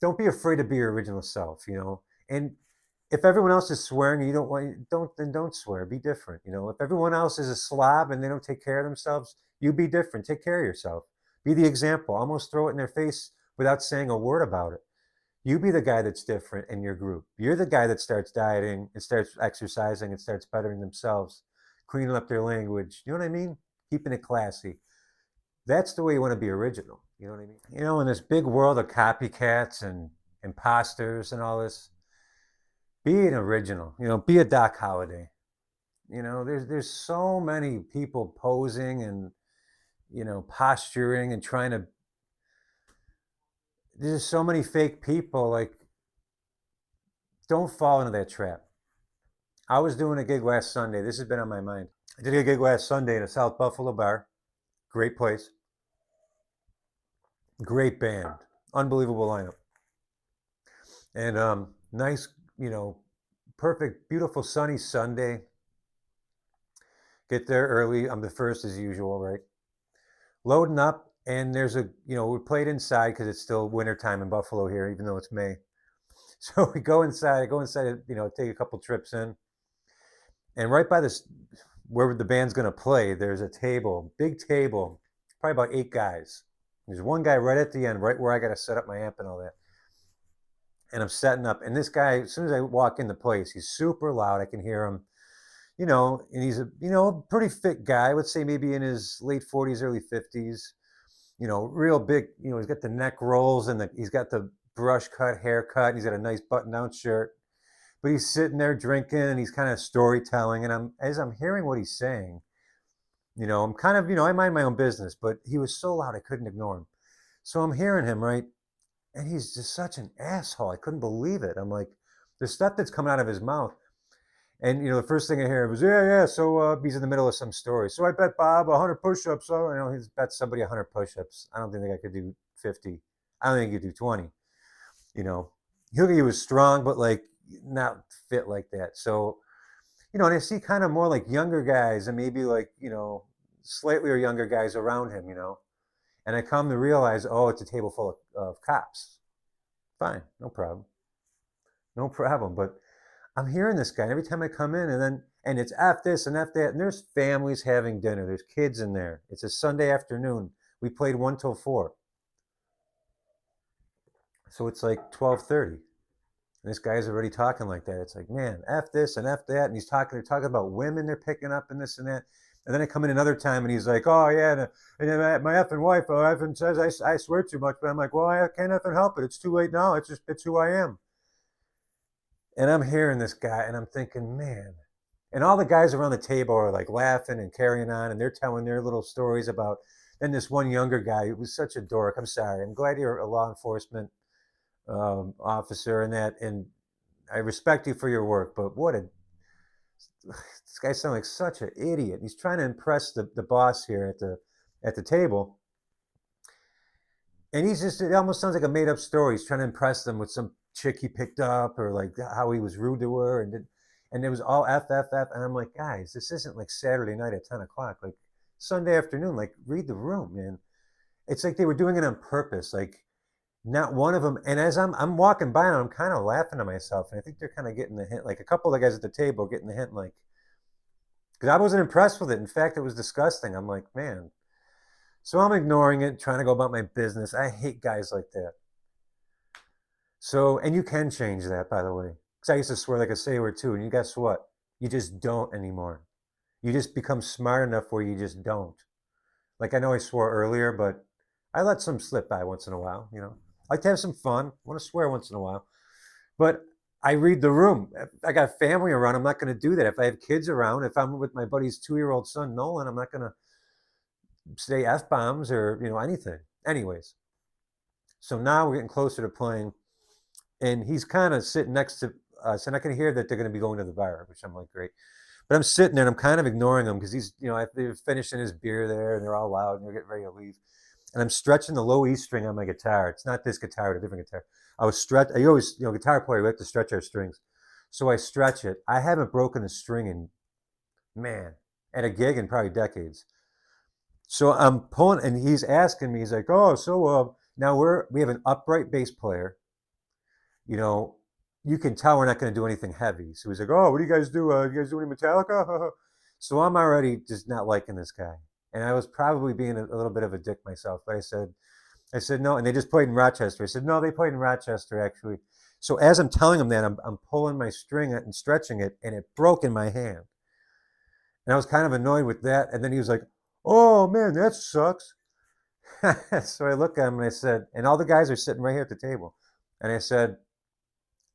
don't be afraid to be your original self, you know. And if everyone else is swearing and you don't want, don't swear. Be different, you know. If everyone else is a slob and they don't take care of themselves, you be different. Take care of yourself. Be the example. Almost throw it in their face without saying a word about it. You be the guy that's different in your group. You're the guy that starts dieting and starts exercising and starts bettering themselves, cleaning up their language. You know what I mean? Keeping it classy. That's the way you want to be original. You know what I mean? You know, in this big world of copycats and imposters and all this, be an original. You know, be a Doc Holliday. You know, there's so many people posing and posturing and trying to. There's so many fake people. Like, don't fall into that trap. I was doing a gig last Sunday. This has been on my mind. I did a gig last Sunday in a South Buffalo bar. Great place. Great band. Unbelievable lineup. And nice, perfect, beautiful sunny Sunday. Get there early. I'm the first as usual, right? Loading up, and there's we played inside because it's still wintertime in Buffalo here, even though it's May. So we go inside. I go inside, take a couple trips in. And right by this, where the band's going to play, there's a table, big table, probably about 8 guys. There's one guy right at the end, right where I got to set up my amp and all that. And I'm setting up. And this guy, as soon as I walk in the place, he's super loud. I can hear him, and he's a pretty fit guy. Let's say maybe in his late 40s, early 50s. Real big, he's got the neck rolls and he's got the brush cut haircut. And he's got a nice button-down shirt. But he's sitting there drinking and he's kind of storytelling. And as I'm hearing what he's saying, I'm kind of, I mind my own business, but he was so loud I couldn't ignore him. So I'm hearing him, right? And he's just such an asshole. I couldn't believe it. I'm like, the stuff that's coming out of his mouth. And, the first thing I hear was, yeah. So he's in the middle of some story. So I bet Bob 100 push-ups. So, he's bet somebody 100 push-ups. I don't think I could do 50. I don't think he could do 20. He was strong, but like not fit like that. So, and I see kind of more like younger guys and maybe like, slightly or younger guys around him, and I come to realize, oh, it's a table full of cops. Fine, no problem. No problem. But I'm hearing this guy, and every time I come in, and it's F this and F that, and there's families having dinner. There's kids in there. It's a Sunday afternoon. We played 1 till 4. So it's like 12:30. And this guy's already talking like that. It's like, man, F this and F that. And they're talking about women they're picking up and this and that. And then I come in another time and he's like, oh, yeah, and my effing wife, effing says I swear too much. But I'm like, well, I can't effing help it. It's too late now. It's who I am. And I'm hearing this guy and I'm thinking, man. And all the guys around the table are like laughing and carrying on. And they're telling their little stories about. Then this one younger guy who was such a dork. I'm sorry. I'm glad you're a law enforcement officer and that. And I respect you for your work. But this guy sounds like such an idiot. He's trying to impress the boss here at the table. And it almost sounds like a made up story. He's trying to impress them with some chick he picked up or like how he was rude to her. And it was all F. And I'm like, guys, this isn't like Saturday night at 10 o'clock. Like Sunday afternoon, like read the room, man. It's like they were doing it on purpose. Like not one of them. And as I'm walking by and I'm kind of laughing to myself. And I think they're kind of getting the hint. Like a couple of the guys at the table getting the hint, like, because I wasn't impressed with it. In fact, it was disgusting. I'm like, man. So I'm ignoring it, trying to go about my business. I hate guys like that. So, and you can change that, by the way. Because I used to swear like a sailor too. And you guess what? You just don't anymore. You just become smart enough where you just don't. Like I know I swore earlier, but I let some slip by once in a while, I like to have some fun. I want to swear once in a while. But I read the room. If I got family around, I'm not going to do that. If I have kids around, if I'm with my buddy's 2-year-old son, Nolan, I'm not going to say F-bombs or, anything. Anyways, so now we're getting closer to playing, and he's kind of sitting next to us, and I can hear that they're going to be going to the bar, which I'm like, great. But I'm sitting there, and I'm kind of ignoring him because he's, they're finishing his beer there, and they're all loud, and they're getting ready to leave. And I'm stretching the low E string on my guitar. It's not this guitar, it's a different guitar. I always, guitar player, we have to stretch our strings. So I stretch it. I haven't broken a string in, man, at a gig in probably decades. So I'm pulling, and he's asking me, he's like, oh, so now we have an upright bass player, you know, you can tell we're not going to do anything heavy. So he's like, oh, what do you guys do? You guys do any Metallica? So I'm already just not liking this guy. And I was probably being a little bit of a dick myself, but I said no, and they just played in Rochester. I said no, they played in Rochester actually. So as I'm telling him that, I'm pulling my string and stretching it, and it broke in my hand. And I was kind of annoyed with that. And then he was like, "Oh man, that sucks." So I looked at him and I said, and all the guys are sitting right here at the table, and I said,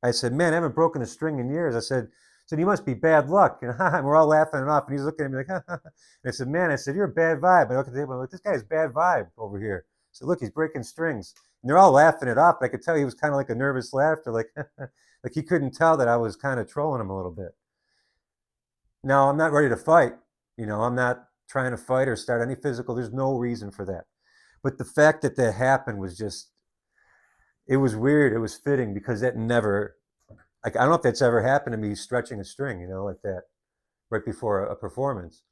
"Man, I haven't broken a string in years." I said, "You must be bad luck." And we're all laughing it off, and he's looking at me like, and I said, "Man," I said, "you're a bad vibe." And I look at the table, I'm like, "This guy's bad vibe over here." So look, he's breaking strings, and they're all laughing it off. But I could tell he was kind of like a nervous laughter, like like he couldn't tell that I was kind of trolling him a little bit. Now I'm not ready to fight. I'm not trying to fight or start any physical. There's no reason for that. But the fact that that happened was just, it was weird. It was fitting because that never, like, I don't know if that's ever happened to me stretching a string, like that right before a performance.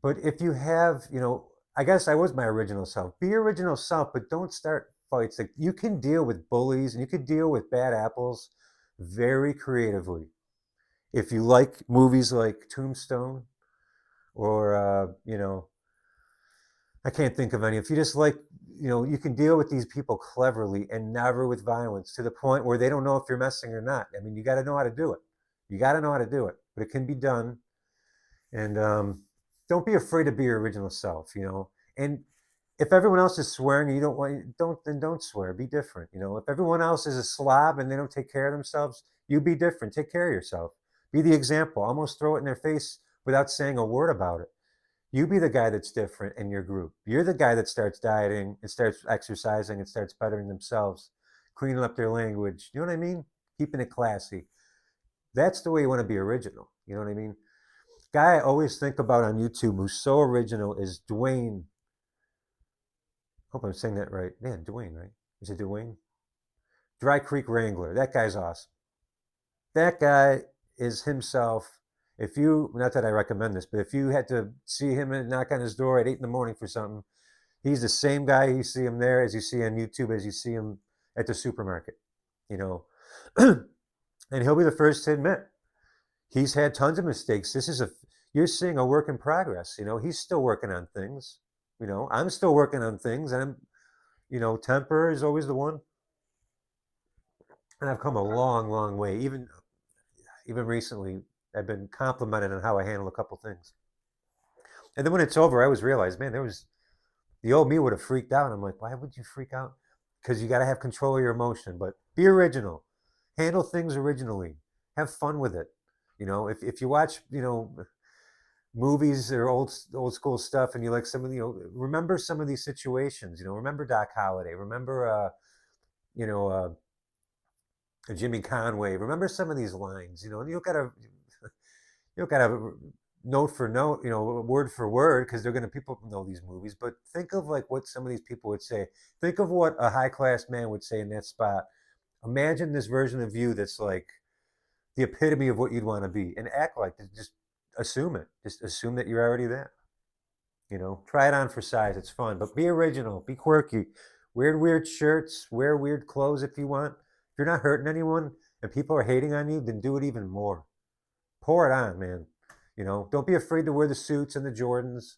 But if you have, I guess I was my original self. Be your original self, but don't start fights. Like, you can deal with bullies and you can deal with bad apples very creatively. If you like movies like Tombstone or, I can't think of any. If you just like, you can deal with these people cleverly and never with violence to the point where they don't know if you're messing or not. I mean, you got to know how to do it. You got to know how to do it, but it can be done. And don't be afraid to be your original self. And if everyone else is swearing and you don't want, don't swear. Be different. If everyone else is a slob and they don't take care of themselves, you be different. Take care of yourself. Be the example. Almost throw it in their face without saying a word about it. You be the guy that's different in your group. You're the guy that starts dieting and starts exercising and starts bettering themselves, cleaning up their language. You know what I mean? Keeping it classy. That's the way you want to be original. You know what I mean? Guy I always think about on YouTube who's so original is Dwayne. Hope I'm saying that right. Man, Dwayne, right? Is it Dwayne? Dry Creek Wrangler. That guy's awesome. That guy is himself. If you, not that I recommend this, but if you had to see him and knock on his door at 8 in the morning for something, he's the same guy. You see him there as you see on YouTube, as you see him at the supermarket, you know. And he'll be the first to admit he's had tons of mistakes. You're seeing a work in progress. He's still working on things. I'm still working on things, and temper is always the one. And I've come a long, long way. Even recently, I've been complimented on how I handle a couple things. And then when it's over, I always realize, man, the old me would have freaked out. I'm like, why would you freak out? Because you got to have control of your emotion. But be original. Handle things originally. Have fun with it. If you watch, movies or old school stuff, and you like some of remember some of these situations. Remember Doc Holliday. Remember, you know, Jimmy Conway. Remember some of these lines. And you don't gotta note for note, word for word, because people know these movies. But think of like what some of these people would say. Think of what a high class man would say in that spot. Imagine this version of you that's like the epitome of what you'd want to be, and act like it. Just assume it. Just assume that you're already there. Try it on for size. It's fun, but be original. Be quirky. Wear weird shirts. Wear weird clothes if you want. If you're not hurting anyone and people are hating on you, then do it even more. Pour it on, man. Don't be afraid to wear the suits and the Jordans.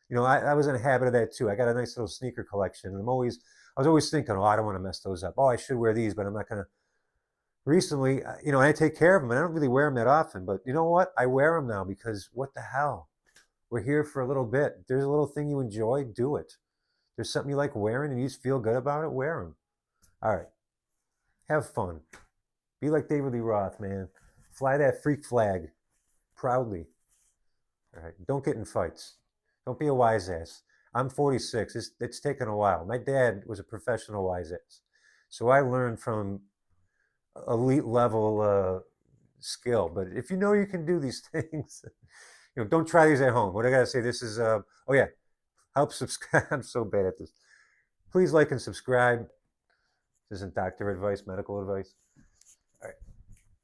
I was in a habit of that too. I got a nice little sneaker collection, and I was always thinking, oh, I don't want to mess those up. Oh, I should wear these, but I'm not gonna. Recently, I take care of them, and I don't really wear them that often. But you know what? I wear them now because what the hell? We're here for a little bit. If there's a little thing you enjoy, do it. If there's something you like wearing and you just feel good about it, wear them. All right. Have fun. Be like David Lee Roth, man. Fly that freak flag proudly. All right. Don't get in fights. Don't be a wise ass. I'm 46. It's taken a while. My dad was a professional wise ass. So I learned from elite level skill. But if you know you can do these things, don't try these at home. What I got to say, this is, oh yeah, help subscribe. I'm so bad at this. Please like and subscribe. This isn't doctor advice, medical advice. All right.